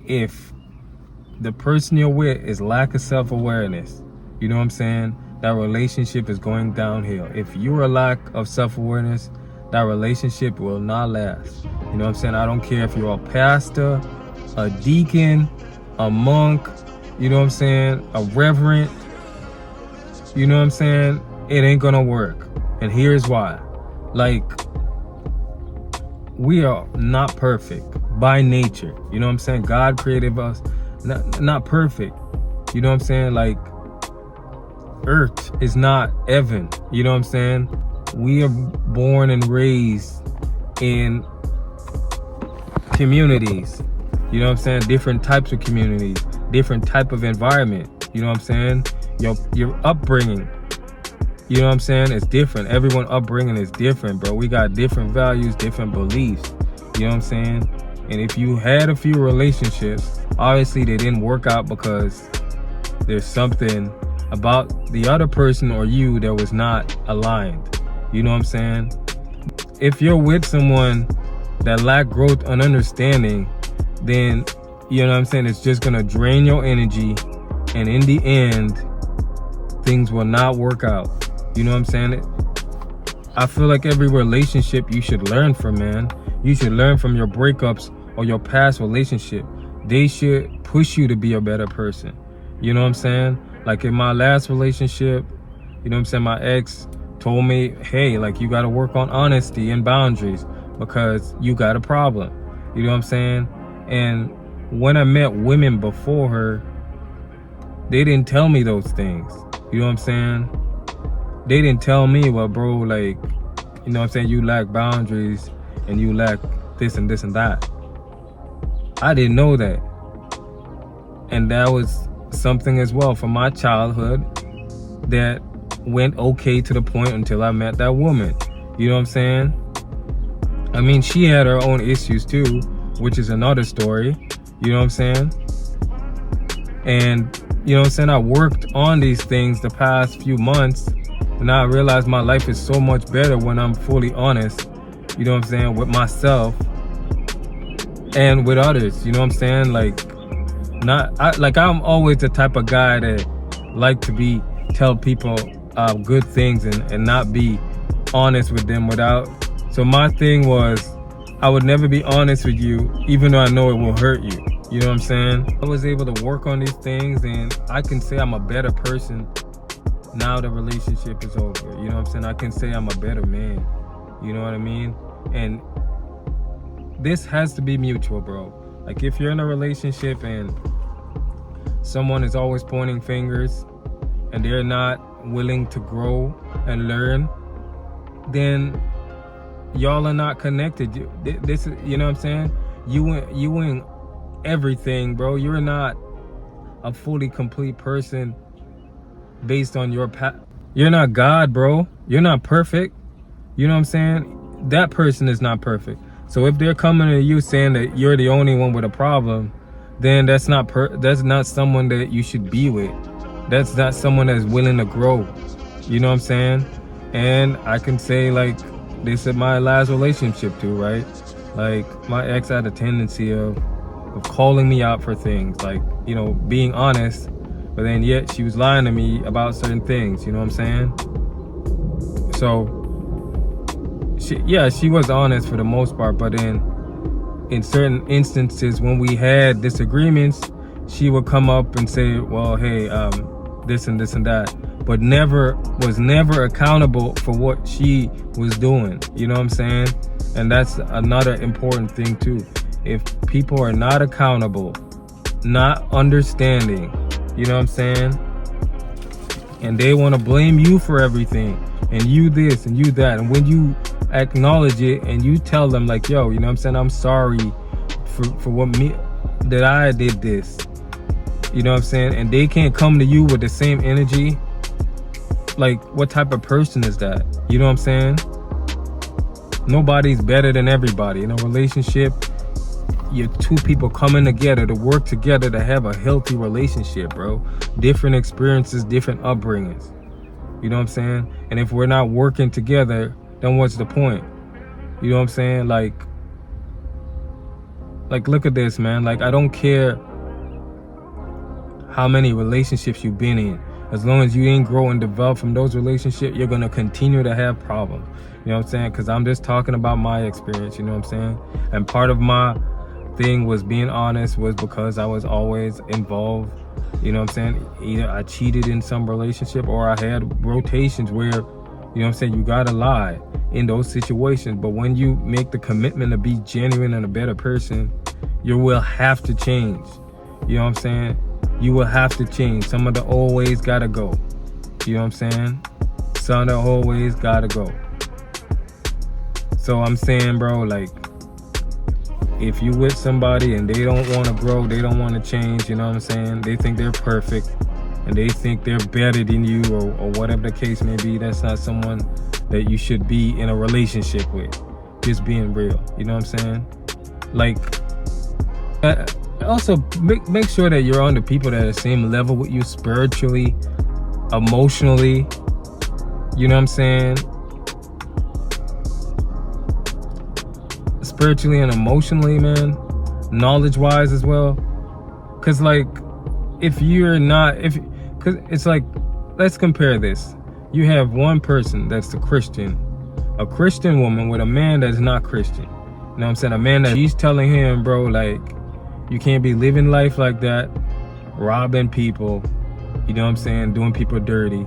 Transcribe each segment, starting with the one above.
if the person you're with is lack of self-awareness, you know what I'm saying, that relationship is going downhill. If you're a lack of self-awareness, that relationship will not last. You know what I'm saying? I don't care if you're a pastor, a deacon, a monk, you know what I'm saying, a reverend, you know what I'm saying? It ain't gonna work. And here's why. Like, we are not perfect by nature. You know what I'm saying? God created us not perfect. You know what I'm saying? Like, earth is not heaven. You know what I'm saying? We are born and raised in communities. You know what I'm saying? Different types of communities, different type of environment. You know what I'm saying? Your upbringing, you know what I'm saying, it's different. Everyone upbringing is different, bro. We got different values, different beliefs. You know what I'm saying? And if you had a few relationships, obviously they didn't work out because there's something about the other person or you that was not aligned. You know what I'm saying? If you're with someone that lack growth and understanding, then, you know what I'm saying, it's just gonna drain your energy, and in the end, things will not work out. You know what I'm saying? I feel like every relationship you should learn from, man. You should learn from your breakups or your past relationship. They should push you to be a better person. You know what I'm saying? Like in my last relationship, you know what I'm saying, my ex told me, hey, like, you got to work on honesty and boundaries because you got a problem. You know what I'm saying? And when I met women before her, they didn't tell me those things. You know what I'm saying? They didn't tell me, well, bro, like, you know what I'm saying, you lack boundaries and you lack this and this and that. I didn't know that. And that was something as well from my childhood that went okay to the point until I met that woman. You know what I'm saying? I mean, she had her own issues too, which is another story. You know what I'm saying? And, you know what I'm saying, I worked on these things the past few months, and I realized my life is so much better when I'm fully honest, you know what I'm saying, with myself and with others. You know what I'm saying? Like, I'm always the type of guy that like to tell people good things and not be honest with them without. So my thing was, I would never be honest with you, even though I know it will hurt you. You know what I'm saying? I was able to work on these things, and I can say I'm a better person now the relationship is over. You know what I'm saying? I can say I'm a better man. You know what I mean? And this has to be mutual, bro. Like, if you're in a relationship and someone is always pointing fingers and they're not willing to grow and learn, then y'all are not connected. This is, you know what I'm saying? You in everything, bro. You're not a fully complete person based on your you're not God, bro. You're not perfect. You know what I'm saying? That person is not perfect. So if they're coming to you saying that you're the only one with a problem, then that's not someone that you should be with. That's not someone that's willing to grow. You know what I'm saying? And I can say, like, this is my last relationship too, right? Like, my ex had a tendency of calling me out for things, like, you know, being honest, but then yet she was lying to me about certain things. You know what I'm saying? So she was honest for the most part, but then in certain instances when we had disagreements, she would come up and say, well, hey, this and this and that, but was never accountable for what she was doing. You know what I'm saying? And that's another important thing too. If people are not accountable, not understanding, you know what I'm saying, and they want to blame you for everything, and you this and you that, and when you acknowledge it and you tell them, like, yo, you know what I'm saying, I'm sorry for what that I did this, you know what I'm saying, and they can't come to you with the same energy, like, what type of person is that? You know what I'm saying? Nobody's better than everybody. In a relationship, you're two people coming together to work together to have a healthy relationship, bro. Different experiences, different upbringings. You know what I'm saying? And if we're not working together, then what's the point? You know what I'm saying? Like, Like, look at this, man. Like, I don't care how many relationships you've been in. As long as you ain't grow and develop from those relationships, you're gonna continue to have problems. You know what I'm saying? Because I'm just talking about my experience, you know what I'm saying? And part of my thing was being honest was because I was always involved, you know what I'm saying? Either I cheated in some relationship or I had rotations where, you know what I'm saying, you gotta lie in those situations. But when you make the commitment to be genuine and a better person, you will have to change. You know what I'm saying? You will have to change. Some of the old ways gotta go. You know what I'm saying? Some of the old ways gotta go. So I'm saying, bro, like, if you with somebody and they don't want to grow, they don't want to change, you know what I'm saying? They think they're perfect and they think they're better than you or whatever the case may be, that's not someone that you should be in a relationship with. Just being real, you know what I'm saying? Like, also make sure that you're on the people that are the same level with you spiritually, emotionally, you know what I'm saying? Spiritually and emotionally, man, knowledge wise as well. Cause like, if you're not, cause it's like, let's compare this. You have one person that's a Christian woman with a man that's not Christian. You know what I'm saying? A man that she's telling him, bro, like, you can't be living life like that, robbing people, you know what I'm saying, doing people dirty.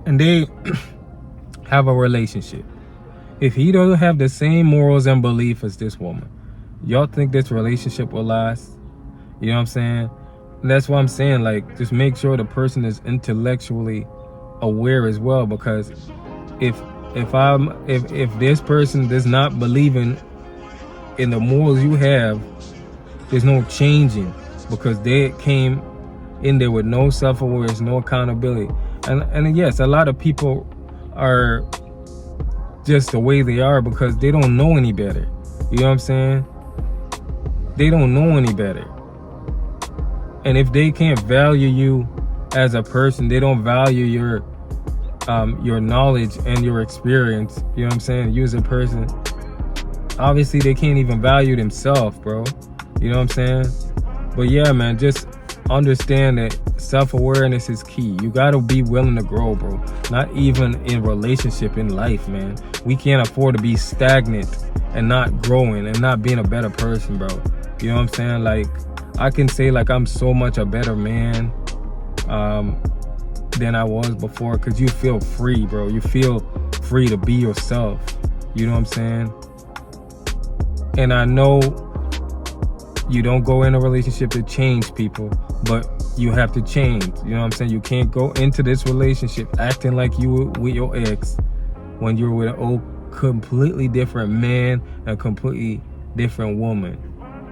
And they have a relationship. If he doesn't have the same morals and belief as this woman, y'all think this relationship will last? You know what I'm saying? And that's why I'm saying, like, just make sure the person is intellectually aware as well, because if this person does not believe in the morals you have, there's no changing, because they came in there with no self-awareness, no accountability. And yes, a lot of people are just the way they are because they don't know any better. You know what I'm saying? They don't know any better. And if they can't value you as a person, they don't value your knowledge and your experience, you know what I'm saying, you as a person, obviously they can't even value themselves, bro. You know what I'm saying? But yeah, man, just understand that self-awareness is key. You gotta be willing to grow, bro. Not even in relationship, in life, man. We can't afford to be stagnant and not growing and not being a better person, bro. You know what I'm saying? Like, I can say, like, I'm so much a better man than I was before, because you feel free, bro. You feel free to be yourself. You know what I'm saying? And I know you don't go in a relationship to change people, but you have to change. You know what I'm saying? You can't go into this relationship acting like you were with your ex when you're with an completely different man and a completely different woman.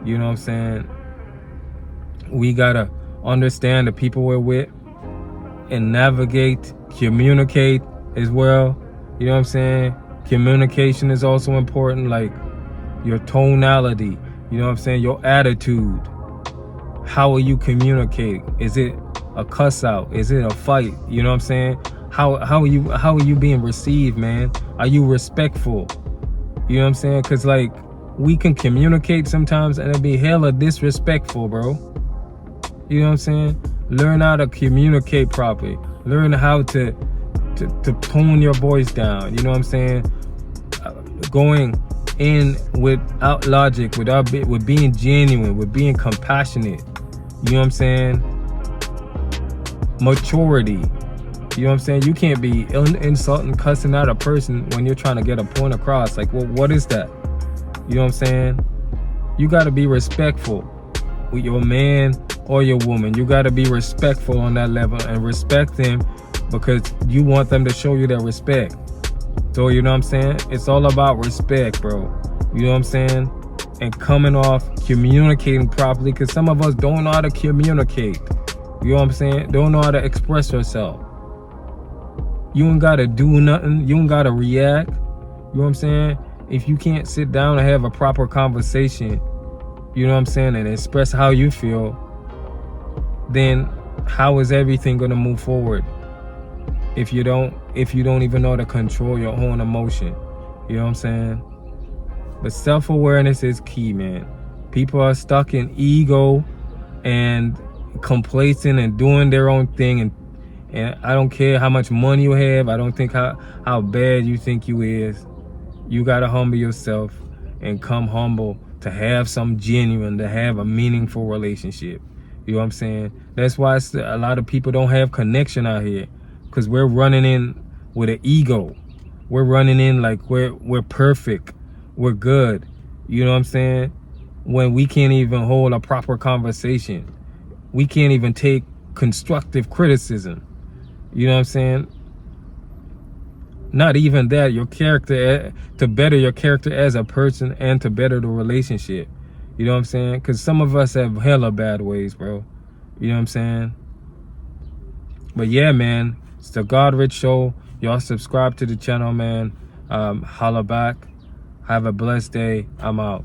You know what I'm saying? We gotta understand the people we're with and navigate, communicate as well. You know what I'm saying? Communication is also important, like your tonality, you know what I'm saying, your attitude. How are you communicating? Is it a cuss out? Is it a fight? You know what I'm saying? How are you being received, man? Are you respectful? You know what I'm saying? Because, like, we can communicate sometimes and it'll be hella disrespectful, bro. You know what I'm saying? Learn how to communicate properly. Learn how to tone your voice down. You know what I'm saying? Going in without logic, with being genuine, with being compassionate. You know what I'm saying? Maturity. You know what I'm saying? You can't be insulting, cussing out a person when you're trying to get a point across. Like, well, what is that? You know what I'm saying? You got to be respectful with your man or your woman. You got to be respectful on that level and respect them, because you want them to show you that respect. So, you know what I'm saying? It's all about respect, bro. You know what I'm saying? And coming off, communicating properly, because some of us don't know how to communicate. You know what I'm saying? Don't know how to express yourself. You ain't got to do nothing. You ain't got to react. You know what I'm saying? If you can't sit down and have a proper conversation, you know what I'm saying, and express how you feel, then how is everything going to move forward? If you don't even know how to control your own emotion. You know what I'm saying? But self-awareness is key, man. People are stuck in ego and complacent and doing their own thing, and I don't care how much money you have. I don't think how bad you think you is. You gotta humble yourself and come humble to have some genuine, to have a meaningful relationship. You know what I'm saying? That's why a lot of people don't have connection out here, because we're running in with an ego. We're running in like we're perfect, we're good. You know what I'm saying? When we can't even hold a proper conversation, we can't even take constructive criticism. You know what I'm saying? Not even that, your character, to better your character as a person and to better the relationship. You know what I'm saying? Because some of us have hella bad ways, bro. You know what I'm saying? But yeah, man, it's the God Rich Show. Y'all subscribe to the channel, man. Holla back. Have a blessed day. I'm out.